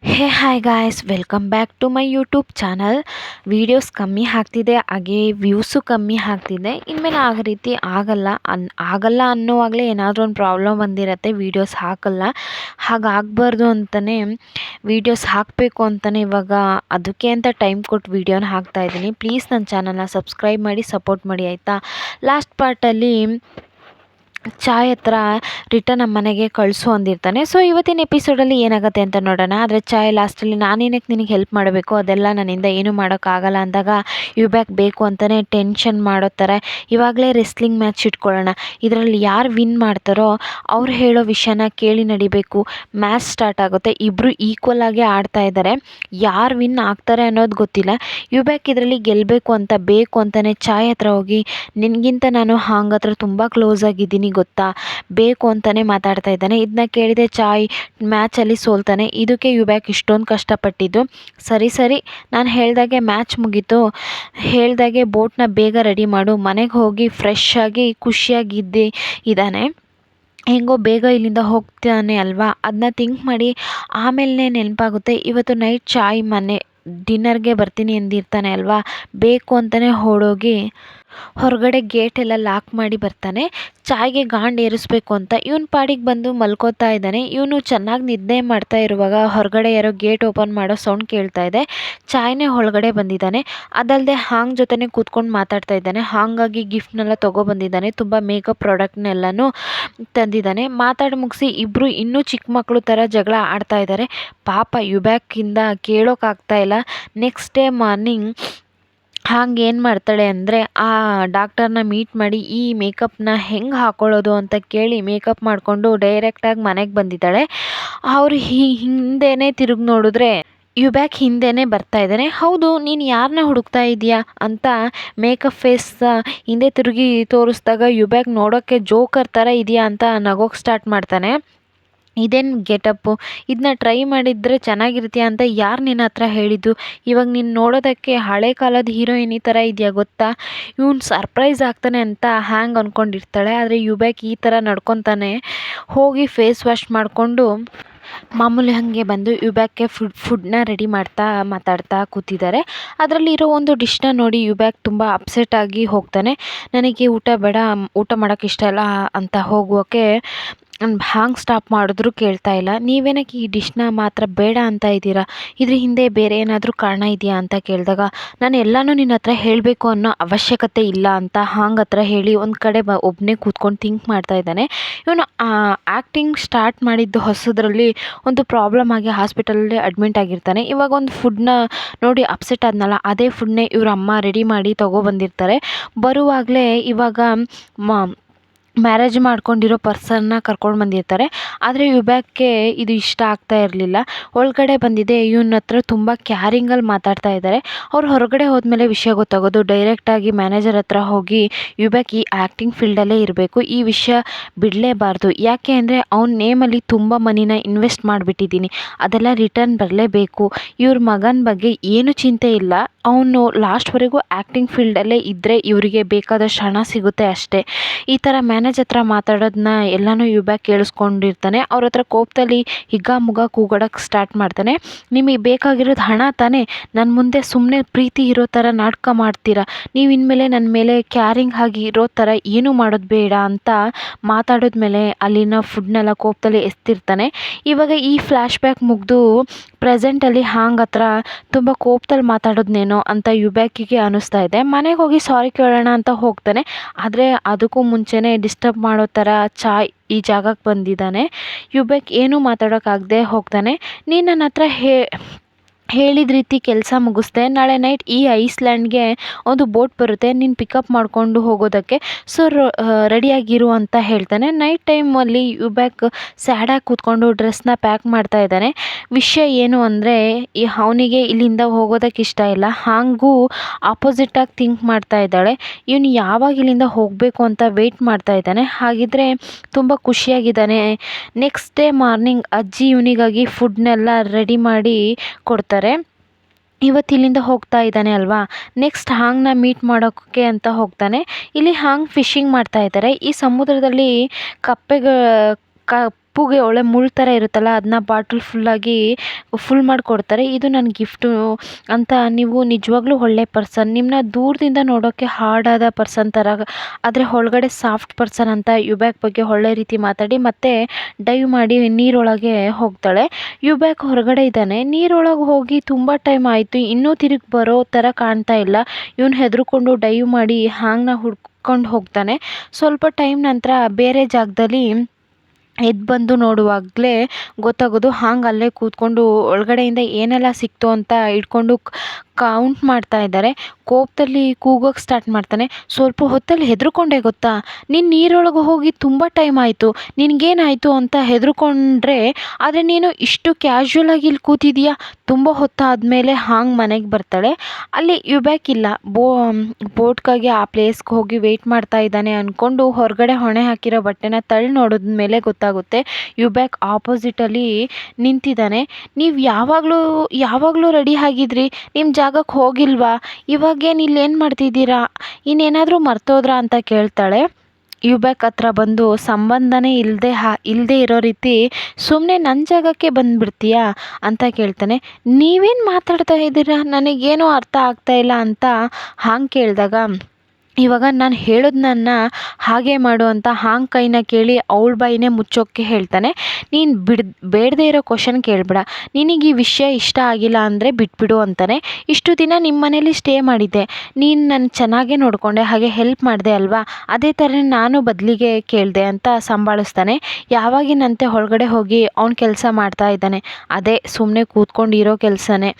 Hey hi guys, welcome back to my YouTube channel. Videos ಕಮ್ಮಿ ಆಗ್ತಿದೆ, ಹಾಗೆ views ಕಮ್ಮಿ ಆಗ್ತಿದೆ. ಇನ್ಮೇಲೆ ಆಗ ರೀತಿ ಆಗಲ್ಲ ಅನ್ನೋವಾಗಲೇ ಏನಾದರೂ ಒಂದು ಪ್ರಾಬ್ಲಮ್ ಬಂದಿರತ್ತೆ, ವೀಡಿಯೋಸ್ ಹಾಕಲ್ಲ. ಹಾಗಾಗಬಾರ್ದು ಅಂತಲೇ ವೀಡಿಯೋಸ್ ಹಾಕಬೇಕು ಅಂತಲೇ ಇವಾಗ ಅದಕ್ಕೆ ಅಂತ ಟೈಮ್ ಕೊಟ್ಟು ವೀಡಿಯೋನ ಹಾಕ್ತಾಯಿದ್ದೀನಿ. ಪ್ಲೀಸ್ ನನ್ನ ಚಾನಲ್ನ ಸಬ್ಸ್ಕ್ರೈಬ್ ಮಾಡಿ ಸಪೋರ್ಟ್ ಮಾಡಿ ಆಯಿತಾ. ಲಾಸ್ಟ್ ಪಾರ್ಟಲ್ಲಿ ಚಾಯ್ ಹತ್ರ ರಿಟರ್ನ್ ನಮ್ಮ ಮನೆಗೆ ಕಳಿಸು ಅಂದಿರ್ತಾನೆ. ಸೊ ಇವತ್ತಿನ ಎಪಿಸೋಡಲ್ಲಿ ಏನಾಗುತ್ತೆ ಅಂತ ನೋಡೋಣ. ಆದರೆ ಚಾಯ್ ಲಾಸ್ಟಲ್ಲಿ ನಾನೇನಕ್ಕೆ ನಿನಗೆ ಹೆಲ್ಪ್ ಮಾಡಬೇಕು, ಅದೆಲ್ಲ ನನ್ನಿಂದ ಏನೂ ಮಾಡೋಕ್ಕಾಗಲ್ಲ ಅಂದಾಗ ಯುಬ್ಯಾಕ್ ಬೇಕು ಅಂತಲೇ ಟೆನ್ಷನ್ ಮಾಡೋ ಥರ ಇವಾಗಲೇ ರೆಸ್ಲಿಂಗ್ ಮ್ಯಾಚ್ ಇಟ್ಕೊಳ್ಳೋಣ, ಇದರಲ್ಲಿ ಯಾರು ವಿನ್ ಮಾಡ್ತಾರೋ ಅವ್ರು ಹೇಳೋ ವಿಷಯನ ಕೇಳಿ ನಡಿಬೇಕು. ಮ್ಯಾಚ್ ಸ್ಟಾರ್ಟ್ ಆಗುತ್ತೆ, ಇಬ್ಬರು ಈಕ್ವಲ್ ಆಗಿ ಆಡ್ತಾ ಇದ್ದಾರೆ, ಯಾರು ವಿನ್ ಆಗ್ತಾರೆ ಅನ್ನೋದು ಗೊತ್ತಿಲ್ಲ. ಯುಬ್ಯಾಕ್ ಇದರಲ್ಲಿ ಗೆಲ್ಲಬೇಕು ಅಂತ ಬೇಕು ಅಂತಲೇ ಚಾಯ್ ಹತ್ರ ಹೋಗಿ, ನಿನಗಿಂತ ನಾನು ಹಾಂಗ್ ಹತ್ರ ತುಂಬ ಕ್ಲೋಸ್ ಆಗಿದ್ದೀನಿ ಗೊತ್ತಾ, ಬೇಕು ಅಂತಲೇ ಮಾತಾಡ್ತಾ ಇದ್ದಾನೆ. ಇದನ್ನ ಕೇಳಿದೆ ಚಾಯ್ ಮ್ಯಾಚಲ್ಲಿ ಸೋಲ್ತಾನೆ. ಇದಕ್ಕೆ ಯುಬ್ಯಾಕ್ ಇಷ್ಟೊಂದು ಕಷ್ಟಪಟ್ಟಿದ್ದು. ಸರಿ ನಾನು ಹೇಳ್ದಾಗೆ ಮ್ಯಾಚ್ ಮುಗೀತು, ಹೇಳ್ದಾಗೆ ಬೋಟ್ನ ಬೇಗ ರೆಡಿ ಮಾಡು, ಮನೆಗೆ ಹೋಗಿ ಫ್ರೆಶ್ ಆಗಿ ಖುಷಿಯಾಗಿದ್ದೆ ಇದ್ದಾನೆ. ಹೆಂಗೋ ಬೇಗ ಇಲ್ಲಿಂದ ಹೋಗ್ತಾನೆ ಅಲ್ವಾ, ಅದನ್ನ ಥಿಂಕ್ ಮಾಡಿ ಆಮೇಲೆ ನೆನಪಾಗುತ್ತೆ ಇವತ್ತು ನೈಟ್ ಚಾಯ್ ಮನೆ ಡಿನ್ನರ್ಗೆ ಬರ್ತೀನಿ ಎಂದಿರ್ತಾನೆ ಅಲ್ವಾ. ಬೇಕು ಅಂತಲೇ ಓಡೋಗಿ ಹೊರಗಡೆ ಗೇಟ್ ಎಲ್ಲ ಲಾಕ್ ಮಾಡಿ ಬರ್ತಾನೆ. ಚಾಯ್ಗೆ ಗಾಂಡ್ ಏರಿಸ್ಬೇಕು ಅಂತ ಇವನು ಪಾಡಿಗೆ ಬಂದು ಮಲ್ಕೋತಾ ಇದ್ದಾನೆ. ಇವನು ಚೆನ್ನಾಗಿ ನಿದ್ದೆ ಮಾಡ್ತಾ ಇರುವಾಗ ಹೊರಗಡೆ ಯಾರೋ ಗೇಟ್ ಓಪನ್ ಮಾಡೋ ಸೌಂಡ್ ಕೇಳ್ತಾ ಇದೆ. ಚಾಯ್ನೇ ಒಳಗಡೆ ಬಂದಿದ್ದಾನೆ. ಅದಲ್ಲದೆ ಹಾಂಗ್ ಜೊತೆನೇ ಕೂತ್ಕೊಂಡು ಮಾತಾಡ್ತಾ ಇದ್ದಾನೆ. ಹಾಂಗಾಗಿ ಗಿಫ್ಟ್ನೆಲ್ಲ ತೊಗೊಬಂದಿದ್ದಾನೆ, ತುಂಬ ಮೇಕಪ್ ಪ್ರಾಡಕ್ಟ್ನೆಲ್ಲನೂ ತಂದಿದ್ದಾನೆ. ಮಾತಾಡಿ ಮುಗಿಸಿ ಇಬ್ಬರು ಇನ್ನೂ ಚಿಕ್ಕ ಮಕ್ಕಳು ಥರ ಜಗಳ ಆಡ್ತಾ ಇದ್ದಾರೆ. ಪಾಪ ಯುಬ್ಯಾಕಿಂದ ಕೇಳೋಕ್ಕಾಗ್ತಾ ಇಲ್ಲ. ನೆಕ್ಸ್ಟ್ ಡೇ ಮಾರ್ನಿಂಗ್ ಹಾಂಗೆ ಏನು ಮಾಡ್ತಾಳೆ ಅಂದರೆ ಆ ಡಾಕ್ಟರ್ನ ಮೀಟ್ ಮಾಡಿ ಈ ಮೇಕಪ್ನ ಹೆಂಗೆ ಹಾಕ್ಕೊಳ್ಳೋದು ಅಂತ ಕೇಳಿ ಮೇಕಪ್ ಮಾಡಿಕೊಂಡು ಡೈರೆಕ್ಟಾಗಿ ಮನೆಗೆ ಬಂದಿದ್ದಾಳೆ. ಅವರು ಹಿಂದೆನೇ ತಿರುಗಿ ನೋಡಿದ್ರೆ ಯುಬ್ಯಾಕ್ ಹಿಂದೆನೇ ಬರ್ತಾ ಇದ್ದಾನೆ. ಹೌದು, ನೀನು ಯಾರನ್ನ ಹುಡುಕ್ತಾ ಇದೆಯಾ ಅಂತ ಮೇಕಪ್ ಫೇಸ್ ಹಿಂದೆ ತಿರುಗಿ ತೋರಿಸಿದಾಗ ಯುಬ್ಯಾಕ್ ನೋಡೋಕ್ಕೆ ಜೋಕರ್ ಥರ ಇದೆಯಾ ಅಂತ ನಗೋಕ್ಕೆ ಸ್ಟಾರ್ಟ್ ಮಾಡ್ತಾನೆ. ಇದೇನು ಗೆಟಪ್ಪು, ಇದನ್ನ ಟ್ರೈ ಮಾಡಿದರೆ ಚೆನ್ನಾಗಿರ್ತೀಯ ಅಂತ ಯಾರು ನಿನ್ನ ಹತ್ರ ಹೇಳಿದ್ದು, ಇವಾಗ ನೀನು ನೋಡೋದಕ್ಕೆ ಹಳೆ ಕಾಲದ ಹೀರೋಯಿನಿ ಥರ ಇದೆಯಾ ಗೊತ್ತಾ. ಇವನು ಸರ್ಪ್ರೈಸ್ ಆಗ್ತಾನೆ ಅಂತ ಹ್ಯಾಂಗ್ ಅಂದ್ಕೊಂಡಿರ್ತಾಳೆ. ಆದರೆ ಯುಬ್ಯಾಕ್ ಈ ಥರ ನಡ್ಕೊತಾನೆ ಹೋಗಿ ಫೇಸ್ ವಾಶ್ ಮಾಡಿಕೊಂಡು ಮಾಮೂಲಿ ಹಾಗೆ ಬಂದು ಯುಬ್ಯಾಕ್ಗೆ ಫುಡ್ನ ರೆಡಿ ಮಾಡ್ತಾ ಮಾತಾಡ್ತಾ ಕೂತಿದ್ದಾರೆ. ಅದರಲ್ಲಿರೋ ಒಂದು ಡಿಶ್ನ ನೋಡಿ ಯುಬ್ಯಾಕ್ ತುಂಬ ಅಪ್ಸೆಟ್ ಆಗಿ ಹೋಗ್ತಾನೆ. ನನಗೆ ಊಟ ಬೇಡ, ಊಟ ಮಾಡೋಕ್ಕೆ ಇಷ್ಟ ಇಲ್ಲ ಅಂತ ಹೋಗೋಕ್ಕೆ ಹಾಂಗ್ ಸ್ಟಾಪ್ ಮಾಡಿದ್ರು ಕೇಳ್ತಾ ಇಲ್ಲ. ನೀವೇನಕ್ಕೆ ಈ ಡಿಶ್ನ ಮಾತ್ರ ಬೇಡ ಅಂತ ಇದ್ದೀರಾ, ಇದ್ರ ಹಿಂದೆ ಬೇರೆ ಏನಾದರೂ ಕಾರಣ ಇದೆಯಾ ಅಂತ ಕೇಳಿದಾಗ ನಾನು ಎಲ್ಲನೂ ನಿನ್ನ ಹತ್ರ ಹೇಳಬೇಕು ಅನ್ನೋ ಅವಶ್ಯಕತೆ ಇಲ್ಲ ಅಂತ ಹಾಂಗ್ ಹತ್ರ ಹೇಳಿ ಒಂದು ಕಡೆ ಒಬ್ಬನೇ ಕೂತ್ಕೊಂಡು ಥಿಂಕ್ ಮಾಡ್ತಾ ಇದ್ದಾನೆ. ಇವನು ಆ್ಯಕ್ಟಿಂಗ್ ಸ್ಟಾರ್ಟ್ ಮಾಡಿದ್ದು ಹೊಸದರಲ್ಲಿ ಒಂದು ಪ್ರಾಬ್ಲಮ್ ಆಗಿ ಹಾಸ್ಪಿಟಲಲ್ಲಿ ಅಡ್ಮಿಂಟ್ ಆಗಿರ್ತಾನೆ. ಇವಾಗ ಒಂದು ಫುಡ್ನ ನೋಡಿ ಅಪ್ಸೆಟ್ ಆದ್ನಲ್ಲ, ಅದೇ ಫುಡ್ನೇ ಇವ್ರ ಅಮ್ಮ ರೆಡಿ ಮಾಡಿ ತೊಗೊಬಂದಿರ್ತಾರೆ. ಬರುವಾಗಲೇ ಇವಾಗ ಮ್ಯಾರೇಜ್ ಮಾಡ್ಕೊಂಡಿರೋ ಪರ್ಸನ್ನ ಕರ್ಕೊಂಡು ಬಂದಿರ್ತಾರೆ. ಆದರೆ ಯುಬ್ಯಾಕ್ಗೆ ಇದು ಇಷ್ಟ ಆಗ್ತಾ ಇರಲಿಲ್ಲ. ಒಳಗಡೆ ಬಂದಿದೆ ಇವನ ಹತ್ರ ತುಂಬ ಕ್ಯಾರಿಂಗಲ್ಲಿ ಮಾತಾಡ್ತಾ ಇದ್ದಾರೆ. ಅವ್ರು ಹೊರಗಡೆ ಹೋದ್ಮೇಲೆ ವಿಷಯ ಗೊತ್ತಾಗೋದು. ಡೈರೆಕ್ಟಾಗಿ ಮ್ಯಾನೇಜರ್ ಹತ್ರ ಹೋಗಿ ಯುಬ್ಯಾಕ್ ಈ ಆ್ಯಕ್ಟಿಂಗ್ ಫೀಲ್ಡಲ್ಲೇ ಇರಬೇಕು, ಈ ವಿಷಯ ಬಿಡಲೇಬಾರ್ದು, ಯಾಕೆ ಅಂದರೆ ಅವ್ನ ನೇಮಲ್ಲಿ ತುಂಬ ಮನಿನ ಇನ್ವೆಸ್ಟ್ ಮಾಡಿಬಿಟ್ಟಿದ್ದೀನಿ, ಅದೆಲ್ಲ ರಿಟರ್ನ್ ಬರಲೇಬೇಕು. ಇವ್ರ ಮಗನ ಬಗ್ಗೆ ಏನು ಚಿಂತೆ ಇಲ್ಲ, ಅವನು ಲಾಸ್ಟ್ವರೆಗೂ ಆ್ಯಕ್ಟಿಂಗ್ ಫೀಲ್ಡಲ್ಲೇ ಇದ್ದರೆ ಇವರಿಗೆ ಬೇಕಾದಷ್ಟು ಹಣ ಸಿಗುತ್ತೆ ಅಷ್ಟೇ. ಈ ಥರ ಮ್ಯಾನೇಜ್ ಹತ್ರ ಮಾತಾಡೋದನ್ನ ಎಲ್ಲನೂ ಯುಬ್ಯಾಕ್ ಕೇಳಿಸ್ಕೊಂಡಿರ್ತಾನೆ. ಅವ್ರ ಹತ್ರ ಕೋಪದಲ್ಲಿ ಹಿಗ್ಗಾಮುಗ್ಗಾ ಕೂಗಾಡೋಕ್ಕೆ ಸ್ಟಾರ್ಟ್ ಮಾಡ್ತಾನೆ. ನಿಮಗೆ ಬೇಕಾಗಿರೋದು ಹಣ ತಾನೇ, ನನ್ನ ಮುಂದೆ ಸುಮ್ಮನೆ ಪ್ರೀತಿ ಇರೋ ಥರ ನಾಟಕ ಮಾಡ್ತೀರಾ, ನೀವು ಇನ್ಮೇಲೆ ನನ್ನ ಮೇಲೆ ಕ್ಯಾರಿಂಗ್ ಆಗಿ ಇರೋ ಥರ ಏನೂ ಮಾಡೋದು ಬೇಡ ಅಂತ ಮಾತಾಡಿದ್ಮೇಲೆ ಅಲ್ಲಿನ ಫುಡ್ನೆಲ್ಲ ಕೋಪದಲ್ಲಿ ಎಸ್ತಿರ್ತಾನೆ. ಇವಾಗ ಈ ಫ್ಲ್ಯಾಶ್ ಬ್ಯಾಕ್ ಮುಗಿದು ಪ್ರೆಸೆಂಟಲ್ಲಿ ಹಾಂಗ್ ಹತ್ರ ತುಂಬ ಕೋಪದಲ್ಲಿ ಮಾತಾಡೋದ್ನೇನೋ ಅಂತ ಯುಬ್ಯಾಕಿಗೆ ಅನ್ನಿಸ್ತಾ ಇದೆ. ಮನೆಗೆ ಹೋಗಿ ಸಾರಿ ಕೇಳೋಣ ಅಂತ ಹೋಗ್ತಾನೆ. ಆದರೆ ಅದಕ್ಕೂ ಮುಂಚೆನೇ ಡಿಸ್ಟರ್ಬ್ ಮಾಡೋ ಥರ ಚಾಯ್ ಈ ಜಾಗಕ್ಕೆ ಬಂದಿದ್ದಾನೆ. ಯುಬ್ಯಾಕ್ ಏನೂ ಮಾತಾಡೋಕ್ಕಾಗದೆ ಹೋಗ್ತಾನೆ. ನೀನು ನನ್ನ ಹತ್ರ ಹೇಳಿದ ರೀತಿ ಕೆಲಸ ಮುಗಿಸ್ದೆ, ನಾಳೆ ನೈಟ್ ಈ ಐಸ್ಲ್ಯಾಂಡ್ಗೆ ಒಂದು ಬೋಟ್ ಬರುತ್ತೆ, ನೀನು ಪಿಕಪ್ ಮಾಡಿಕೊಂಡು ಹೋಗೋದಕ್ಕೆ, ಸೊ ರೆಡಿಯಾಗಿರು ಅಂತ ಹೇಳ್ತಾನೆ. ನೈಟ್ ಟೈಮಲ್ಲಿ ಯುಬ್ಯಾಕ್ ಸ್ಯಾಡಾಗಿ ಕೂತ್ಕೊಂಡು ಡ್ರೆಸ್ನ ಪ್ಯಾಕ್ ಮಾಡ್ತಾ ಇದ್ದಾನೆ. ವಿಷಯ ಏನು ಅಂದರೆ ಅವನಿಗೆ ಇಲ್ಲಿಂದ ಹೋಗೋದಕ್ಕೆ ಇಷ್ಟ ಇಲ್ಲ. ಹಾಗೂ ಆಪೋಸಿಟಾಗಿ ಥಿಂಕ್ ಮಾಡ್ತಾ ಇದ್ದಾಳೆ. ಇವನು ಯಾವಾಗ ಇಲ್ಲಿಂದ ಹೋಗಬೇಕು ಅಂತ ವೆಯ್ಟ್ ಮಾಡ್ತಾ ಇದ್ದಾನೆ. ಹಾಗಿದ್ರೆ ತುಂಬ ಖುಷಿಯಾಗಿದ್ದಾನೆ. ನೆಕ್ಸ್ಟ್ ಡೇ ಮಾರ್ನಿಂಗ್ ಅಜ್ಜಿ ಇವನಿಗಾಗಿ ಫುಡ್ನೆಲ್ಲ ರೆಡಿ ಮಾಡಿ ಕೊಡ್ತಾರೆ. ಇವತ್ತು ಇಲ್ಲಿಂದ ಹೋಗ್ತಾ ಇದ್ದಾನೆ ಅಲ್ವಾ, ನೆಕ್ಸ್ಟ್ ಹಾಂಗ್ನ ಮೀಟ್ ಮಾಡೋಕ್ಕೆ ಅಂತ ಹೋಗ್ತಾನೆ. ಇಲ್ಲಿ ಹಾಂಗ್ ಫಿಶಿಂಗ್ ಮಾಡ್ತಾ ಇದ್ದಾರೆ. ಈ ಸಮುದ್ರದಲ್ಲಿ ಕಪ್ಪುಗೆ ಒಳ್ಳೆ ಮುಳ್ಳು ಥರ ಇರುತ್ತಲ್ಲ ಅದನ್ನ ಬಾಟಲ್ ಫುಲ್ ಮಾಡಿಕೊಡ್ತಾರೆ. ಇದು ನನ್ನ ಗಿಫ್ಟು ಅಂತ. ನೀವು ನಿಜವಾಗ್ಲೂ ಒಳ್ಳೆ ಪರ್ಸನ್, ನಿಮ್ಮನ್ನ ದೂರದಿಂದ ನೋಡೋಕ್ಕೆ ಹಾರ್ಡಾದ ಪರ್ಸನ್ ಥರ ಆದರೆ ಒಳಗಡೆ ಸಾಫ್ಟ್ ಪರ್ಸನ್ ಅಂತ ಯುಬ್ಯಾಕ್ ಬಗ್ಗೆ ಒಳ್ಳೆ ರೀತಿ ಮಾತಾಡಿ ಮತ್ತೆ ಡೈವ್ ಮಾಡಿ ನೀರೊಳಗೆ ಹೋಗ್ತಾಳೆ. ಯುಬ್ಯಾಕ್ ಹೊರಗಡೆ ಇದ್ದಾನೆ, ನೀರೊಳಗೆ ಹೋಗಿ ತುಂಬ ಟೈಮ್ ಆಯಿತು, ಇನ್ನೂ ತಿರುಗಿ ಬರೋ ಥರ ಕಾಣ್ತಾ ಇಲ್ಲ. ಇವನು ಹೆದರ್ಕೊಂಡು ಡೈವ್ ಮಾಡಿ ಹಾಂಗ್ನ ಹುಡ್ಕೊಂಡು ಹೋಗ್ತಾನೆ. ಸ್ವಲ್ಪ ಟೈಮ್ ನಂತರ ಬೇರೆ ಜಾಗದಲ್ಲಿ ಎದ್ದು ಬಂದು ನೋಡುವಾಗಲೇ ಗೊತ್ತಾಗೋದು ಹಾಂಗ್ ಅಲ್ಲೇ ಕೂತ್ಕೊಂಡು ಒಳಗಡೆಯಿಂದ ಏನೆಲ್ಲ ಸಿಕ್ತು ಅಂತ ಇಟ್ಕೊಂಡು ಕೌಂಟ್ ಮಾಡ್ತಾ ಇದ್ದಾರೆ. ಕೋಪದಲ್ಲಿ ಕೂಗೋಕ್ಕೆ ಸ್ಟಾರ್ಟ್ ಮಾಡ್ತಾನೆ. ಸ್ವಲ್ಪ ಹೊತ್ತಲ್ಲಿ ಹೆದರ್ಕೊಂಡೆ ಗೊತ್ತಾ, ನೀನು ನೀರೊಳಗೆ ಹೋಗಿ ತುಂಬ ಟೈಮ್ ಆಯಿತು, ನಿನಗೇನಾಯಿತು ಅಂತ ಹೆದರ್ಕೊಂಡ್ರೆ, ಆದರೆ ನೀನು ಇಷ್ಟು ಕ್ಯಾಶುವಲಾಗಿ ಇಲ್ಲಿ ಕೂತಿದೀಯಾ. ತುಂಬ ಹೊತ್ತಾದಮೇಲೆ ಹಾಂಗ್ ಮನೆಗೆ ಬರ್ತಾಳೆ. ಅಲ್ಲಿ ಯುಬ್ಯಾಕ್ ಇಲ್ಲ, ಬೋಟ್ಗಾಗಿ ಆ ಪ್ಲೇಸ್ಗೆ ಹೋಗಿ ವೆಯ್ಟ್ ಮಾಡ್ತಾ ಇದ್ದಾನೆ ಅಂದ್ಕೊಂಡು ಹೊರಗಡೆ ಹೊಣೆ ಹಾಕಿರೋ ಬಟ್ಟೆನ ತಳ್ಳಿ ನೋಡಿದ್ಮೇಲೆ ಗೊತ್ತಾಗುತ್ತೆ ಯುಬ್ಯಾಕ್ ಆಪೋಸಿಟಲ್ಲಿ ನಿಂತಿದ್ದಾನೆ. ನೀವು ಯಾವಾಗಲೂ ರೆಡಿ ಆಗಿದ್ರಿ, ನಿಮ್ಮ ಜಾಗಕ್ಕೆ ಹೋಗಿಲ್ವಾ, ಇವಾಗೇನು ಇಲ್ಲೇನು ಮಾಡ್ತಿದ್ದೀರಾ, ಇನ್ನೇನಾದರೂ ಮರ್ತೋದ್ರಾ ಅಂತ ಕೇಳ್ತಾಳೆ. ಯುಬ್ಯಾಕ್ ಹತ್ರ ಬಂದು ಸಂಬಂಧನೇ ಇಲ್ಲದೆ ಇರೋ ರೀತಿ ಸುಮ್ಮನೆ ನನ್ನ ಜಾಗಕ್ಕೆ ಬಂದುಬಿಡ್ತೀಯಾ ಅಂತ ಕೇಳ್ತಾನೆ. ನೀವೇನು ಮಾತಾಡ್ತಾ ಇದ್ದೀರಾ, ನನಗೇನೂ ಅರ್ಥ ಆಗ್ತಾ ಇಲ್ಲ ಅಂತ ಹಾಂಗೆ ಕೇಳಿದಾಗ, ಇವಾಗ ನಾನು ಹೇಳೋದನ್ನ ಹಾಗೆ ಮಾಡು ಅಂತ ಹಾಂಗ್ ಕೈನ ಕೇಳಿ ಅವಳ ಬಾಯಿನೇ ಮುಚ್ಚೋಕ್ಕೆ ಹೇಳ್ತಾನೆ. ನೀನು ಬೇಡದೇ ಇರೋ ಕ್ವಶನ್ ಕೇಳಬೇಡ, ನಿನಗೆ ಈ ವಿಷಯ ಇಷ್ಟ ಆಗಿಲ್ಲ ಅಂದರೆ ಬಿಟ್ಬಿಡು ಅಂತಾನೆ. ಇಷ್ಟು ದಿನ ನಿಮ್ಮ ಮನೇಲಿ ಸ್ಟೇ ಮಾಡಿದ್ದೆ, ನೀನು ನನ್ನ ಚೆನ್ನಾಗೇ ನೋಡಿಕೊಂಡೆ, ಹಾಗೆ ಹೆಲ್ಪ್ ಮಾಡಿದೆ ಅಲ್ವಾ, ಅದೇ ಥರ ನಾನು ಬದಲಿಗೆ ಕೇಳಿದೆ ಅಂತ ಸಂಭಾಳಿಸ್ತಾನೆ. ಯಾವಾಗಿನಂತೆ ಒಳಗಡೆ ಹೋಗಿ ಅವ್ನು ಕೆಲಸ ಮಾಡ್ತಾ ಇದ್ದಾನೆ, ಅದೇ ಸುಮ್ಮನೆ ಕೂತ್ಕೊಂಡಿರೋ ಕೆಲಸನೇ.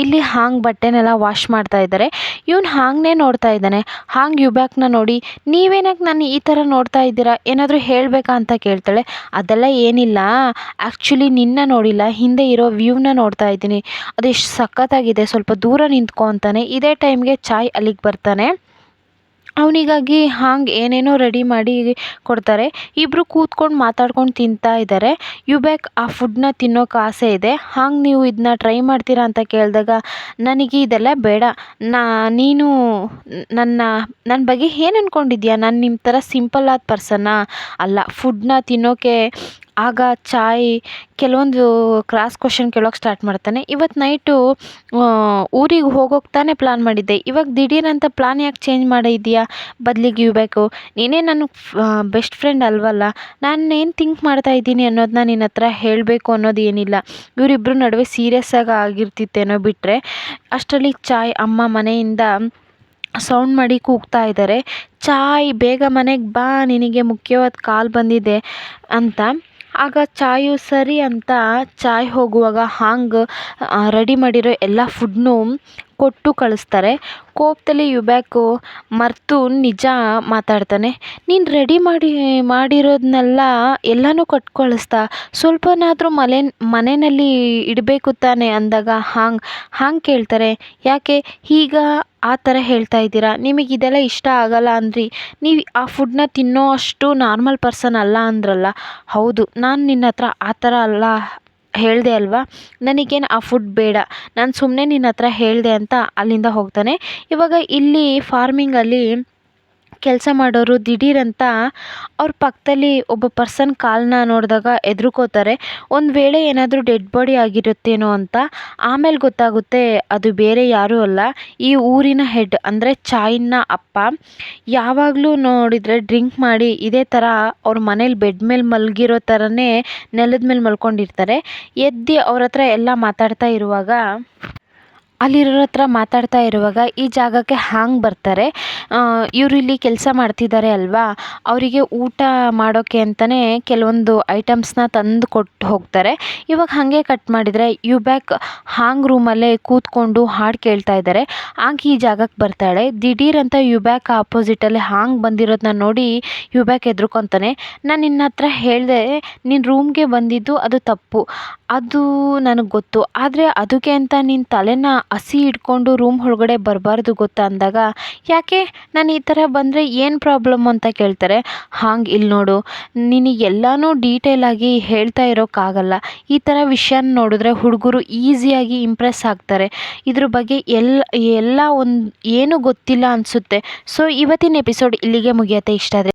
ಇಲ್ಲಿ ಹಾಂಗ್ ಬಟ್ಟೆನೆಲ್ಲ ವಾಶ್ ಮಾಡ್ತಾ ಇದ್ದಾರೆ. ಇವನು ಹಾಂಗ್ನೇ ನೋಡ್ತಾ ಇದ್ದಾನೆ. ಹಾಂಗ್ ಯುಬ್ಯಾಕ್ನ ನೋಡಿ, ನೀವೇನಕ್ಕೆ ನಾನು ಈ ಥರ ನೋಡ್ತಾ ಇದ್ದೀರಾ, ಏನಾದರೂ ಹೇಳಬೇಕಾ ಅಂತ ಕೇಳ್ತಾಳೆ. ಅದೆಲ್ಲ ಏನಿಲ್ಲ, ಆ್ಯಕ್ಚುಲಿ ನಿನ್ನ ನೋಡಿಲ್ಲ, ಹಿಂದೆ ಇರೋ ವ್ಯೂನ ನೋಡ್ತಾ ಇದ್ದೀನಿ, ಅದೆಷ್ಟು ಸಖತ್ತಾಗಿದೆ, ಸ್ವಲ್ಪ ದೂರ ನಿಂತ್ಕೊ ಅಂತಾನೆ. ಇದೇ ಟೈಮ್ಗೆ ಚಾಯ್ ಅಲ್ಲಿಗೆ ಬರ್ತಾನೆ. ಅವನಿಗಾಗಿ ಹಾಂಗ್ ಏನೇನೋ ರೆಡಿ ಮಾಡಿ ಕೊಡ್ತಾರೆ. ಇಬ್ಬರು ಕೂತ್ಕೊಂಡು ಮಾತಾಡ್ಕೊಂಡು ತಿಂತಾ ಇದ್ದಾರೆ. ಯುಬ್ಯಾಕ್ ಆ ಫುಡ್ನ ತಿನ್ನೋಕೆ ಆಸೆ ಇದೆ. ಹಾಂಗ್ ನೀವು ಇದನ್ನ ಟ್ರೈ ಮಾಡ್ತೀರಾ ಅಂತ ಕೇಳಿದಾಗ, ನನಗೆ ಇದೆಲ್ಲ ಬೇಡ, ನೀನು ನನ್ನ ಬಗ್ಗೆ ಏನು ಅಂದ್ಕೊಂಡಿದ್ಯಾ, ನಾನು ನಿಮ್ಮ ಥರ ಸಿಂಪಲ್ ಆದ ಪರ್ಸನ್ನಾ ಅಲ್ಲ. ಫುಡ್ನ ತಿನ್ನೋಕೆ ಆಗ ಚಾಯ್ ಕೆಲವೊಂದು ಕ್ರಾಸ್ ಕ್ವಶನ್ ಕೇಳೋಕ್ಕೆ ಸ್ಟಾರ್ಟ್ ಮಾಡ್ತಾನೆ. ಇವತ್ತು ನೈಟು ಊರಿಗೆ ಹೋಗೋಕೆ ತಾನೇ ಪ್ಲ್ಯಾನ್ ಮಾಡಿದ್ದೆ, ಇವಾಗ ದಿಢೀರಂತ ಪ್ಲ್ಯಾನ್ ಯಾಕೆ ಚೇಂಜ್ ಮಾಡಿದ್ಯಾ, ಬದಲಿಗೆ ಯುಬ್ಯಾಕು ನೀನೇ ನನ್ನ ಬೆಸ್ಟ್ ಫ್ರೆಂಡ್ ಅಲ್ವಲ್ಲ, ನಾನು ಏನು ಥಿಂಕ್ ಮಾಡ್ತಾ ಇದ್ದೀನಿ ಅನ್ನೋದನ್ನ ನಿನ್ನ ಹತ್ರ ಹೇಳಬೇಕು ಅನ್ನೋದು ಏನಿಲ್ಲ. ಇವರಿಬ್ಬರು ನಡುವೆ ಸೀರಿಯಸ್ ಆಗಿ ಆಗಿರ್ತಿತ್ತೇನೋ ಬಿಟ್ಟರೆ, ಅಷ್ಟರಲ್ಲಿ ಚಾಯ್ ಅಮ್ಮ ಮನೆಯಿಂದ ಸೌಂಡ್ ಮಾಡಿ ಕೂಗ್ತಾ ಇದ್ದಾರೆ. ಚಾಯ್ ಬೇಗ ಮನೆಗೆ ಬಾ, ನಿನಗೆ ಮುಖ್ಯವಾದ ಕಾಲ್ ಬಂದಿದೆ ಅಂತ. ಆಗ ಚಾಯು ಸರಿ ಅಂತ ಚಾಯ್ ಹೋಗುವಾಗ ಹಾಂಗ್ ರೆಡಿ ಮಾಡಿರೋ ಎಲ್ಲ ಫುಡ್ನು ಕೊಟ್ಟು ಕಳಿಸ್ತಾರೆ. ಕೋಪದಲ್ಲಿ ಯುಬ್ಯಾಕು ಮರೆತು ನಿಜ ಮಾತಾಡ್ತಾನೆ. ನೀನು ರೆಡಿ ಮಾಡಿರೋದನ್ನೆಲ್ಲ ಎಲ್ಲನೂ ಕೊಟ್ಟು ಕಳಿಸ್ತಾ, ಸ್ವಲ್ಪನಾದರೂ ಮನೆಯಲ್ಲಿ ಇಡಬೇಕು ತಾನೆ ಅಂದಾಗ ಹಾಂಗ್ ಕೇಳ್ತಾರೆ. ಯಾಕೆ ಈಗ ಆ ಥರ ಹೇಳ್ತಾ ಇದ್ದೀರಾ, ನಿಮಗೆ ಇದೆಲ್ಲ ಇಷ್ಟ ಆಗಲ್ಲ ಅಂದ್ರಿ, ನೀವು ಆ ಫುಡ್ನ ತಿನ್ನೋ ಅಷ್ಟು ನಾರ್ಮಲ್ ಪರ್ಸನ್ ಅಲ್ಲ ಅಂದ್ರಲ್ಲ. ಹೌದು, ನಾನು ನಿನ್ನ ಹತ್ರ ಆ ಥರ ಅಲ್ಲ ಹೇಳಿದೆ ಅಲ್ವಾ, ನನಗೇನು ಆ ಫುಡ್ ಬೇಡ, ನಾನು ಸುಮ್ಮನೆ ನಿನ್ನ ಹತ್ರ ಹೇಳಿದೆ ಅಂತ ಅಲ್ಲಿಂದ ಹೋಗ್ತಾನೆ. ಇವಾಗ ಇಲ್ಲಿ ಫಾರ್ಮಿಂಗಲ್ಲಿ ಕೆಲಸ ಮಾಡೋರು ದಿಢೀರಂತ ಅವ್ರ ಪಕ್ಕದಲ್ಲಿ ಒಬ್ಬ ಪರ್ಸನ್ ಕಾಲನ್ನ ನೋಡಿದಾಗ ಹೆದ್ರುಕೋತಾರೆ. ಒಂದು ವೇಳೆ ಏನಾದರೂ ಡೆಡ್ ಬಾಡಿ ಆಗಿರುತ್ತೇನೋ ಅಂತ. ಆಮೇಲೆ ಗೊತ್ತಾಗುತ್ತೆ ಅದು ಬೇರೆ ಯಾರೂ ಅಲ್ಲ, ಈ ಊರಿನ ಹೆಡ್ ಅಂದರೆ ಚಾಯ್ನ ಅಪ್ಪ. ಯಾವಾಗಲೂ ನೋಡಿದರೆ ಡ್ರಿಂಕ್ ಮಾಡಿ ಇದೇ ಥರ ಅವ್ರ ಮನೇಲಿ ಬೆಡ್ ಮೇಲೆ ಮಲಗಿರೋ ಥರನೇ ನೆಲದ ಮೇಲೆ ಮಲ್ಕೊಂಡಿರ್ತಾರೆ. ಎದ್ದು ಅವ್ರ ಹತ್ರ ಎಲ್ಲ ಮಾತಾಡ್ತಾ ಇರುವಾಗ ಈ ಜಾಗಕ್ಕೆ ಹಾಂಗ್ ಬರ್ತಾರೆ. ಇವರು ಇಲ್ಲಿ ಕೆಲಸ ಮಾಡ್ತಿದ್ದಾರೆ ಅಲ್ವಾ, ಅವರಿಗೆ ಊಟ ಮಾಡೋಕ್ಕೆ ಅಂತಲೇ ಕೆಲವೊಂದು ಐಟಮ್ಸ್ನ ತಂದು ಕೊಟ್ಟು ಹೋಗ್ತಾರೆ. ಇವಾಗ ಹಾಗೆ ಕಟ್ ಮಾಡಿದರೆ ಯುಬ್ಯಾಕ್ ಹಾಂಗ್ ರೂಮಲ್ಲೇ ಕೂತ್ಕೊಂಡು ಹಾಡು ಕೇಳ್ತಾ ಇದ್ದಾರೆ. ಹಾಂಗ್ ಈ ಜಾಗಕ್ಕೆ ಬರ್ತಾಳೆ. ದಿಢೀರಂತ ಯುಬ್ಯಾಕ್ ಆಪೋಸಿಟಲ್ಲಿ ಹಾಂಗ್ ಬಂದಿರೋದನ್ನ ನೋಡಿ ಯುಬ್ಯಾಕ್ ಹೆದ್ರುಕೊತಾನೆ. ನಾನು ನಿನ್ನ ಹತ್ರ ಹೇಳಿದೆ, ನಿನ್ನ ರೂಮ್ಗೆ ಬಂದಿದ್ದು ಅದು ತಪ್ಪು, ಅದು ನನಗೆ ಗೊತ್ತು, ಆದರೆ ಅದಕ್ಕೆ ಅಂತ ನಿನ್ನ ತಲೆನ ಹಸಿ ಹಿಡ್ಕೊಂಡು ರೂಮ್ ಒಳಗಡೆ ಬರಬಾರ್ದು ಗೊತ್ತಾ ಅಂದಾಗ, ಯಾಕೆ ನಾನು ಈ ಥರ ಬಂದರೆ ಏನು ಪ್ರಾಬ್ಲಮ್ ಅಂತ ಕೇಳ್ತಾರೆ. ಹಾಂಗ್ ಇಲ್ಲಿ ನೋಡು, ನಿನಗೆಲ್ಲನೂ ಡೀಟೇಲಾಗಿ ಹೇಳ್ತಾ ಇರೋಕ್ಕಾಗಲ್ಲ, ಈ ಥರ ವಿಷಯನ ನೋಡಿದ್ರೆ ಹುಡುಗರು ಈಸಿಯಾಗಿ ಇಂಪ್ರೆಸ್ ಆಗ್ತಾರೆ, ಇದ್ರ ಬಗ್ಗೆ ಎಲ್ಲ ಏನೂ ಗೊತ್ತಿಲ್ಲ ಅನಿಸುತ್ತೆ. ಸೊ ಇವತ್ತಿನ ಎಪಿಸೋಡ್ ಇಲ್ಲಿಗೆ ಮುಗಿಯುತ್ತೆ. ಇಷ್ಟ ಆದರೆ